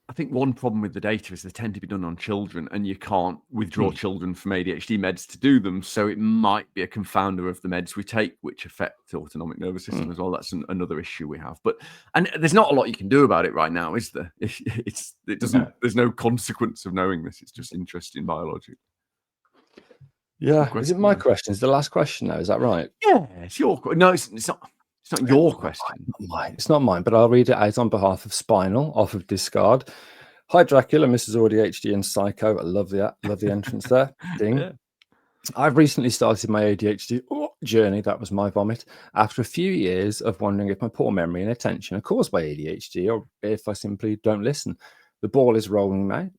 I think one problem with the data is they tend to be done on children, and you can't withdraw children from ADHD meds to do them. So it might be a confounder of the meds we take, which affect the autonomic nervous system as well. That's another issue we have. And there's not a lot you can do about it right now, is there? It doesn't. No. There's no consequence of knowing this. It's just interesting biology. Yeah. Is it my question? Is the last question now? Is that right? Yeah, it's your question. No, it's not. It's not your question. It's not mine, but I'll read it out on behalf of Spinal, off of Discard. Hi, Dracula, Mrs AuDHD and Psycho. I love the entrance there. Ding. Yeah. I've recently started my ADHD journey. That was my vomit. After a few years of wondering if my poor memory and attention are caused by ADHD or if I simply don't listen. The ball is rolling now,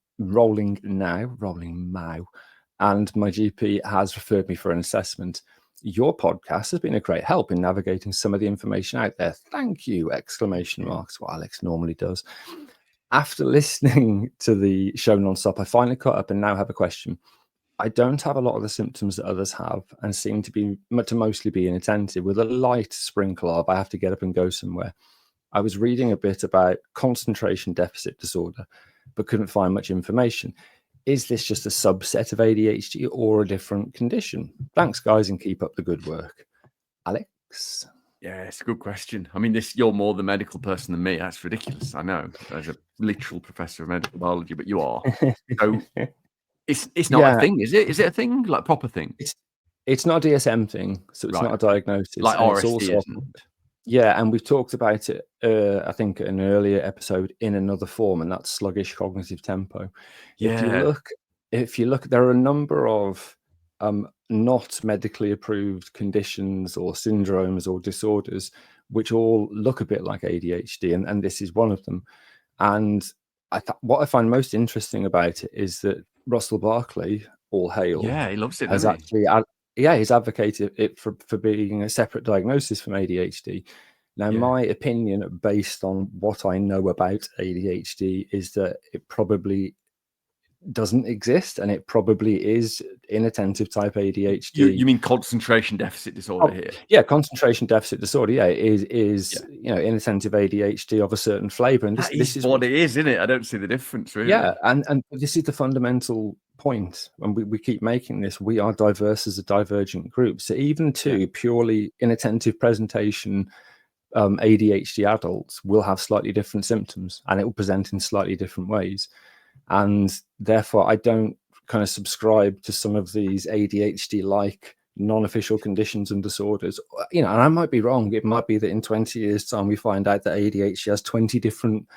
and my GP has referred me for an assessment. Your podcast has been a great help in navigating some of the information out there. Thank you! Exclamation marks. What Alex normally does. After listening to the show nonstop, I finally caught up and now have a question. I don't have a lot of the symptoms that others have and seem to mostly be inattentive. With a light sprinkle of I have to get up and go somewhere. I was reading a bit about concentration deficit disorder, but couldn't find much information. Is this just a subset of ADHD or a different condition? Thanks, guys, and keep up the good work. Alex? Yeah, it's a good question. I mean, you're more the medical person than me. That's ridiculous. I know, as a literal professor of medical biology, but you are. So it's not a thing, is it? Is it a thing, like proper thing? It's not a DSM thing, so it's not a diagnosis. Like RSD, isn't it? Yeah, and we've talked about it, I think, in an earlier episode in another form, and that's sluggish cognitive tempo. Yeah. If you look, there are a number of not medically approved conditions or syndromes or disorders which all look a bit like ADHD, and this is one of them. And what I find most interesting about it is that Russell Barkley, all hail, he loves it. Has actually, he's advocated it for being a separate diagnosis from ADHD. Now, my opinion, based on what I know about ADHD, is that it probably doesn't exist, and it probably is inattentive type ADHD. You mean concentration deficit disorder here? Yeah, concentration deficit disorder. Yeah, is inattentive ADHD of a certain flavour, and this is what it is, isn't it? I don't see the difference, really. Yeah, and this is the fundamental point, and we keep making this. We are diverse as a divergent group. So even purely inattentive presentation ADHD adults will have slightly different symptoms, and it will present in slightly different ways. And therefore, I don't kind of subscribe to some of these ADHD-like non-official conditions and disorders. And I might be wrong. It might be that in 20 years' time, we find out that ADHD has 20 different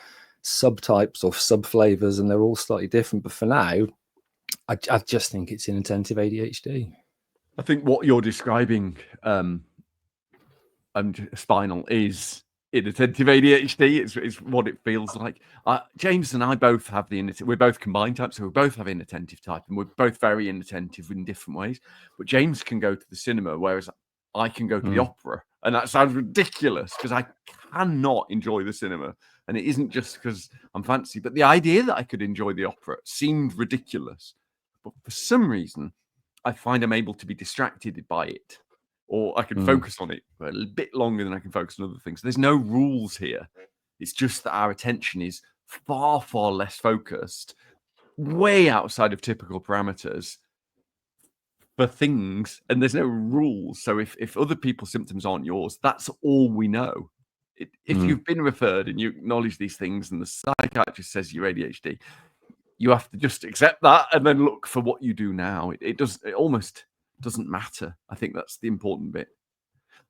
subtypes or subflavors, and they're all slightly different. But for now, I just think it's inattentive ADHD. I think what you're describing, Spinal, is inattentive ADHD. It's what it feels like. James and I both have we're both combined types, so we both have inattentive type, and we're both very inattentive in different ways. But James can go to the cinema, whereas I can go to the opera, and that sounds ridiculous because I cannot enjoy the cinema. And it isn't just because I'm fancy, but the idea that I could enjoy the opera seemed ridiculous. But for some reason, I find I'm able to be distracted by it, or I can focus on it for a bit longer than I can focus on other things. There's no rules here. It's just that our attention is far, far less focused, way outside of typical parameters for things, and there's no rules. So if other people's symptoms aren't yours, that's all we know. If you've been referred and you acknowledge these things and the psychiatrist says you're ADHD, you have to just accept that and then look for what you do now. It almost doesn't matter. I think that's the important bit.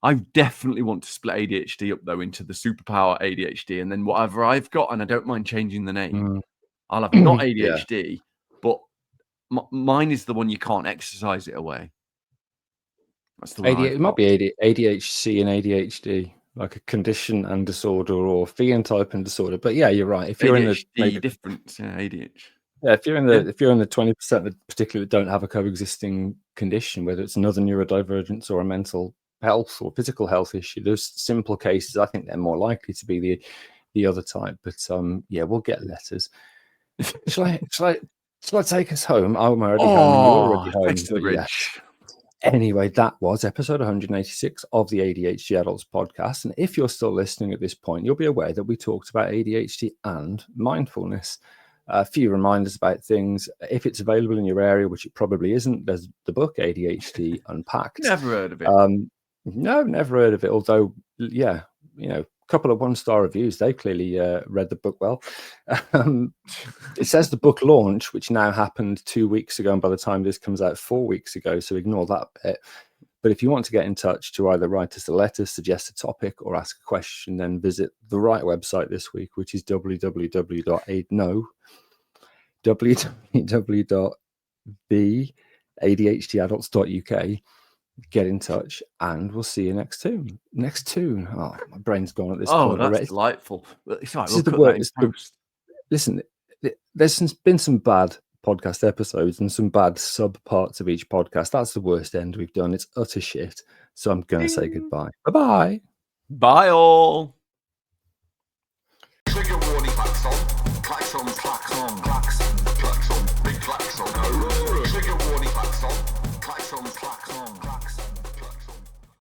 I definitely want to split ADHD up, though, into the superpower ADHD and then whatever I've got, and I don't mind changing the name. I'll have not ADHD, but mine is the one you can't exercise it away. That's the one. It might be ADHD and ADHD. Like a condition and disorder, or phenotype and disorder. But yeah, you're right. If you're ADHD, in the difference, ADHD. Yeah, if you're in the 20% that particularly don't have a coexisting condition, whether it's another neurodivergence or a mental health or physical health issue, those simple cases, I think they're more likely to be the other type. But yeah, we'll get letters. Shall I take us home? I'm already home. And you're already home. Take us to the but yeah. bridge. Anyway, that was episode 186 of the ADHD Adults podcast. And if you're still listening at this point, you'll be aware that we talked about ADHD and mindfulness. A few reminders about things. If it's available in your area, which it probably isn't, there's the book ADHD Unpacked. Never heard of it. No, never heard of it. Although, yeah, a couple of 1-star reviews. They clearly read the book well. It says the book launch, which now happened 2 weeks ago, and by the time this comes out, 4 weeks ago. So ignore that bit. But if you want to get in touch to either write us a letter, suggest a topic, or ask a question, then visit the right website this week, which is www.theadhdadults.uk. Get in touch, and we'll see you next tune. Oh, my brain's gone at this point. That's already. Delightful. It's all right, This we'll is the cut that in worst. post. Listen, there's been some bad podcast episodes and some bad sub parts of each podcast. That's the worst end we've done. It's utter shit. So I'm going to say goodbye. Bye-bye. Bye all. Trigger warning klaxon, klaxon, klaxon, klaxon, klaxon, big klaxon. Trigger warning klaxon, klaxon, klaxon, klaxon.